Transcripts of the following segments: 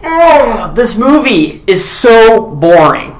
Oh, this movie is so boring.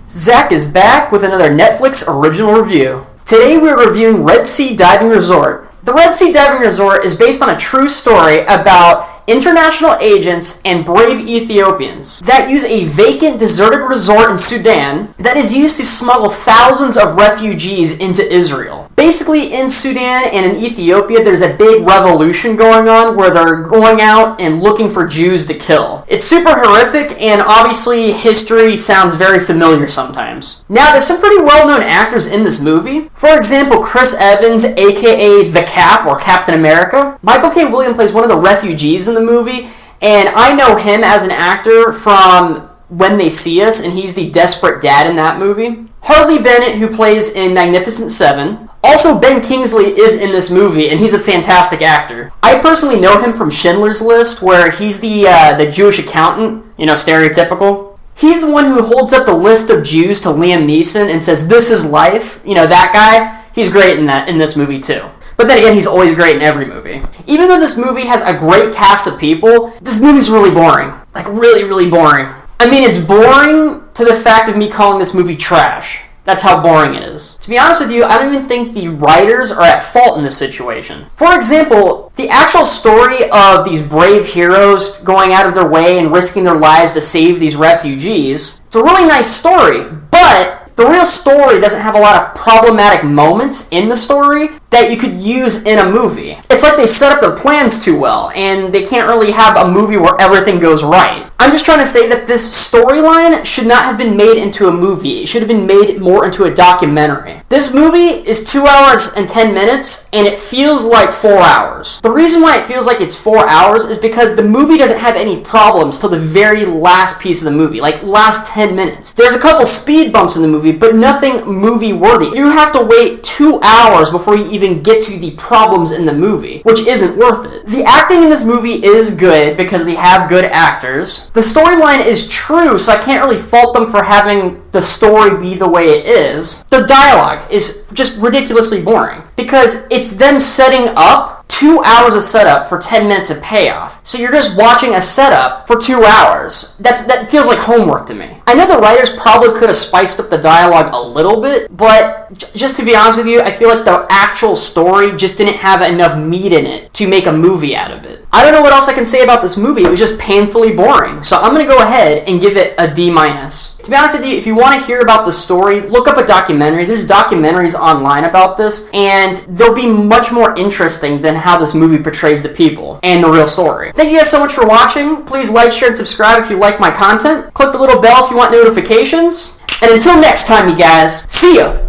Zach is back with another Netflix original review. Today we're reviewing Red Sea Diving Resort. The Red Sea Diving Resort is based on a true story about international agents and brave Ethiopians that use a vacant, deserted resort in Sudan that is used to smuggle thousands of refugees into Israel. Basically, in Sudan and in Ethiopia, there's a big revolution going on where they're going out and looking for Jews to kill. It's super horrific, and obviously history sounds very familiar sometimes. Now, there's some pretty well-known actors in this movie. For example, Chris Evans, aka The Cap, or Captain America. Michael K. Williams plays one of the refugees in the movie, and I know him as an actor from When They See Us, and he's the desperate dad in that movie. Harley Bennett, who plays in Magnificent Seven. Also, Ben Kingsley is in this movie, and he's a fantastic actor. I personally know him from Schindler's List, where he's the Jewish accountant, stereotypical. He's the one who holds up the list of Jews to Liam Neeson and says, "This is life." That guy. He's great in this movie too. But then again, he's always great in every movie. Even though this movie has a great cast of people, this movie's really boring. Like, really, really boring. I mean, it's boring to the fact of me calling this movie trash. That's how boring it is. To be honest with you, I don't even think the writers are at fault in this situation. For example, the actual story of these brave heroes going out of their way and risking their lives to save these refugees, it's a really nice story, but the real story doesn't have a lot of problematic moments in the story that you could use in a movie. It's like they set up their plans too well, and they can't really have a movie where everything goes right. I'm just trying to say that this storyline should not have been made into a movie. It should have been made more into a documentary. This movie is 2 hours and 10 minutes, and it feels like 4 hours. The reason why it feels like it's 4 hours is because the movie doesn't have any problems till the very last piece of the movie, like last 10 minutes. There's a couple speed bumps in the movie, but nothing movie-worthy. You have to wait 2 hours before you even get to the problems in the movie, which isn't worth it. The acting in this movie is good because they have good actors. The storyline is true, so I can't really fault them for having the story be the way it is. The dialogue is just ridiculously boring because it's them setting up 2 hours of setup for 10 minutes of payoff. So you're just watching a setup for 2 hours. That feels like homework to me. I know the writers probably could have spiced up the dialogue a little bit, but just to be honest with you, I feel like the actual story just didn't have enough meat in it to make a movie out of it. I don't know what else I can say about this movie. It was just painfully boring. So I'm going to go ahead and give it a D-. To be honest with you, if you want to hear about the story, look up a documentary. There's documentaries online about this, and they'll be much more interesting than how this movie portrays the people and the real story. Thank you guys so much for watching. Please like, share, and subscribe if you like my content. Click the little bell if you want notifications. And until next time, you guys, see ya!